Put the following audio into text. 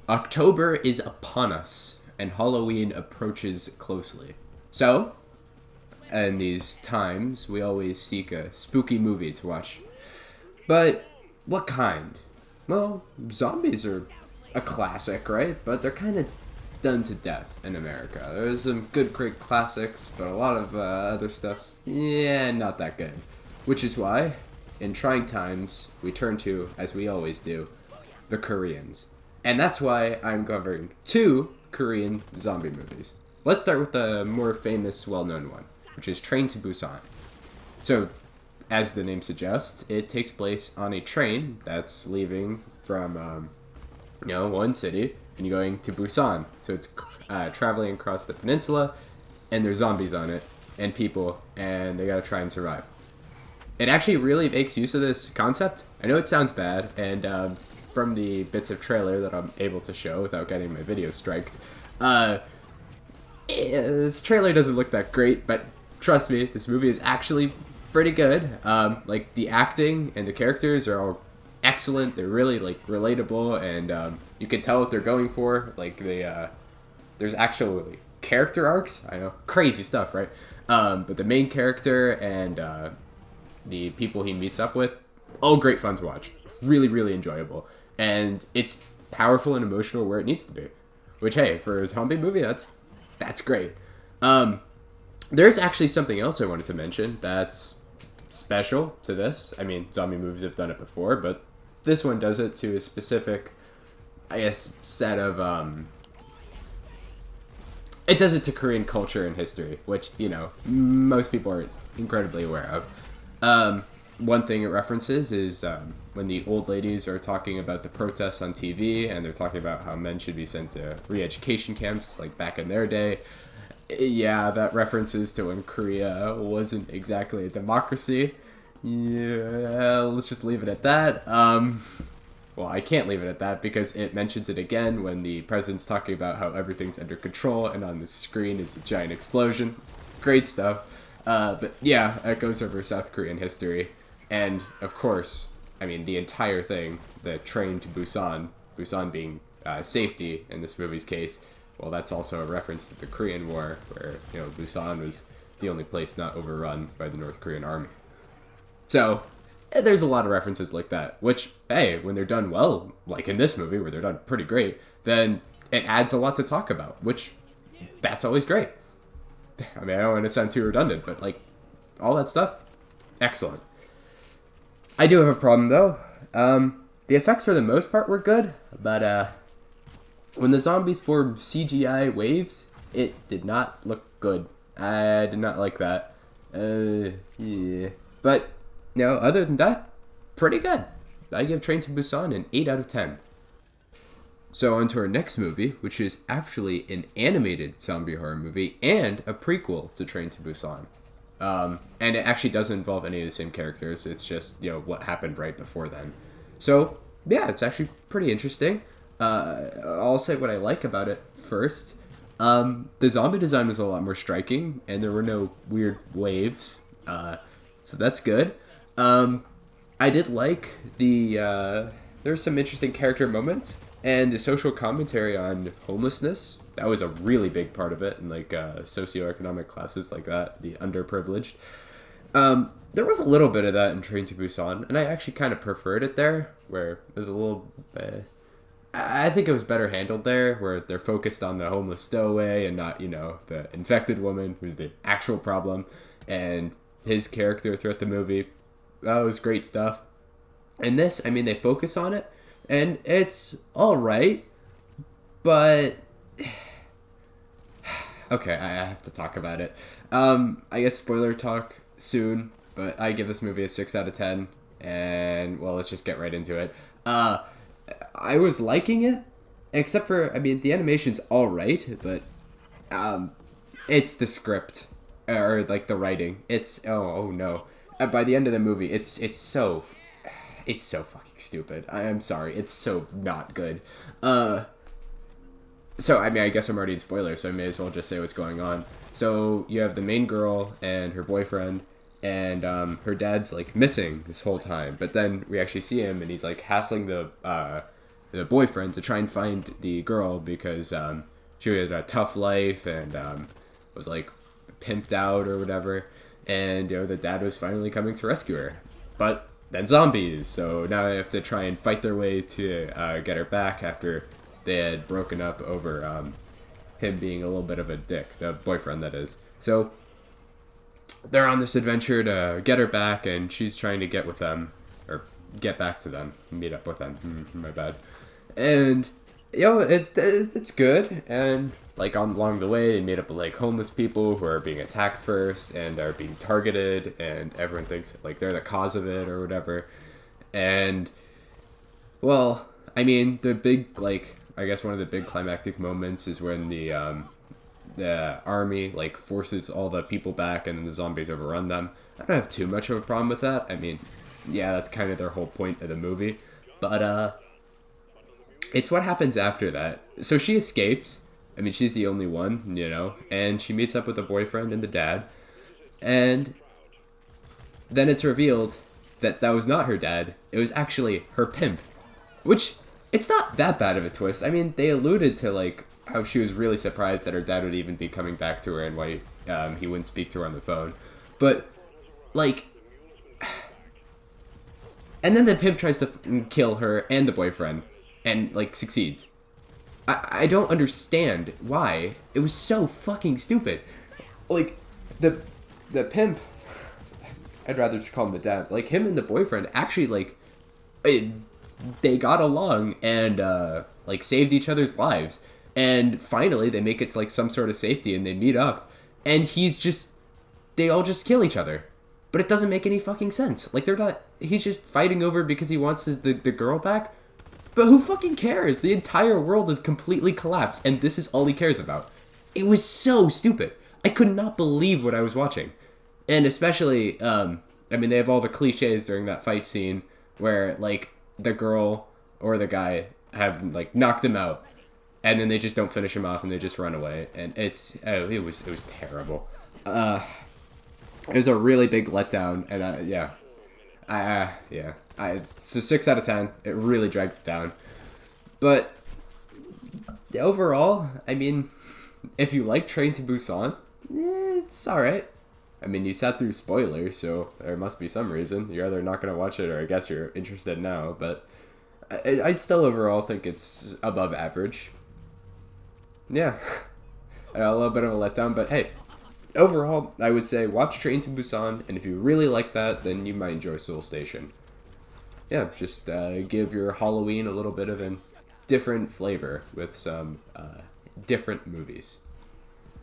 October is upon us, and Halloween approaches closely. So, in these times, we always seek a spooky movie to watch. But what kind? Well, zombies are a classic, right? But they're kind of done to death in America. There's some good, great classics, but a lot of other stuff's, yeah, not that good. Which is why, in trying times, we turn to, as we always do, the Koreans. And that's why I'm covering two Korean zombie movies. Let's start with the more famous, well-known one, which is Train to Busan. So, as the name suggests, it takes place on a train that's leaving from, one city and you're going to Busan. So it's traveling across the peninsula, and there's zombies on it, and people, and they gotta try and survive. It actually really makes use of this concept. I know it sounds bad, and from the bits of trailer that I'm able to show without getting my video striked, this trailer doesn't look that great, but trust me, this movie is actually pretty good. Like, the acting and the characters are all excellent. They're really, like, relatable, and you can tell what they're going for. Like, there's actually character arcs. I know, crazy stuff, right? But the main character and the people he meets up with, all great fun to watch. Really, really enjoyable. And it's powerful and emotional where it needs to be. Which, hey, for a zombie movie, that's great. There's actually something else I wanted to mention that's special to this. I mean, zombie movies have done it before, but this one does it to a specific, I guess, set of, it does it to Korean culture and history, which, most people aren't incredibly aware of. One thing it references is when the old ladies are talking about the protests on TV, and they're talking about how men should be sent to re-education camps, like back in their day. Yeah, that references to when Korea wasn't exactly a democracy. Yeah, let's just leave it at that. Well, I can't leave it at that because it mentions it again when the president's talking about how everything's under control, and on the screen is a giant explosion. Great stuff. But yeah, it goes over South Korean history. And, of course, I mean, the entire thing, the train to Busan, Busan being safety in this movie's case, well, that's also a reference to the Korean War, where, Busan was the only place not overrun by the North Korean army. So, there's a lot of references like that, which, hey, when they're done well, like in this movie, where they're done pretty great, then it adds a lot to talk about, which, that's always great. I mean, I don't want to sound too redundant, but, like, all that stuff, excellent. I do have a problem, though. The effects, for the most part, were good, but, when the zombies formed CGI waves, it did not look good. I did not like that. Yeah. But, other than that, pretty good. I give Train to Busan an 8 out of 10. So on to our next movie, which is actually an animated zombie horror movie and a prequel to Train to Busan. And it actually doesn't involve any of the same characters. It's just, what happened right before then. So, yeah, it's actually pretty interesting. I'll say what I like about it first. The zombie design was a lot more striking, and there were no weird waves. So that's good. I did like there were some interesting character moments, and the social commentary on homelessness. That was a really big part of it, and like socioeconomic classes like that, the underprivileged. There was a little bit of that in Train to Busan, and I actually kind of preferred it there, where there's a little. I think it was better handled there, where they're focused on the homeless stowaway and not, the infected woman who's the actual problem, and his character throughout the movie. That was great stuff. And this, I mean, they focus on it, and it's alright, but okay, I have to talk about it. I guess spoiler talk soon, but I give this movie a 6 out of 10, and, well, let's just get right into it. I was liking it, except for, I mean, the animation's alright, but, it's the script, or, like, the writing. It's, oh no. By the end of the movie, it's so fucking stupid. I am sorry, it's so not good. So, I mean, I guess I'm already in spoilers, so I may as well just say what's going on. So, you have the main girl and her boyfriend, and her dad's, like, missing this whole time. But then we actually see him, and he's, like, hassling the the boyfriend to try and find the girl because she had a tough life and was like pimped out or whatever. And the dad was finally coming to rescue her, but then zombies. So now they have to try and fight their way to get her back after they had broken up over him being a little bit of a dick, the boyfriend that is. So they're on this adventure to get her back, and she's trying to get with them, or get back to them, meet up with them. My bad. And it's good, and like along the way, they meet up with like homeless people who are being attacked first and are being targeted, and everyone thinks like they're the cause of it or whatever. And well, I mean, the big I guess one of the big climactic moments is when the army like forces all the people back and then the zombies overrun them. I don't have too much of a problem with that. I mean, yeah, that's kind of their whole point of the movie, but it's what happens after that. So she escapes. I mean, she's the only one, and she meets up with the boyfriend and the dad, and then it's revealed that that was not her dad. It was actually her pimp, which it's not that bad of a twist. I mean, they alluded to like how she was really surprised that her dad would even be coming back to her and why he wouldn't speak to her on the phone. But, like... And then the pimp tries to kill her and the boyfriend and, like, succeeds. I don't understand why. It was so fucking stupid. Like, the pimp... I'd rather just call him the dad. Like, him and the boyfriend actually, like... They got along and, like, saved each other's lives. And finally, they make it to, like, some sort of safety, and they meet up. And they all just kill each other. But it doesn't make any fucking sense. Like, he's just fighting over because he wants the girl back. But who fucking cares? The entire world is completely collapsed, and this is all he cares about. It was so stupid. I could not believe what I was watching. And especially, I mean, they have all the cliches during that fight scene where, like, the girl or the guy have, like, knocked him out. And then they just don't finish him off, and they just run away. And it was terrible. It was a really big letdown, and yeah. So 6 out of 10. It really dragged it down. But overall, I mean, if you like Train to Busan, it's alright. I mean, you sat through spoilers, so there must be some reason. You're either not going to watch it, or I guess you're interested now. But I'd still overall think it's above average. Yeah, a little bit of a letdown, but hey, overall, I would say watch Train to Busan, and if you really like that, then you might enjoy Seoul Station. Yeah, just give your Halloween a little bit of a different flavor with some different movies.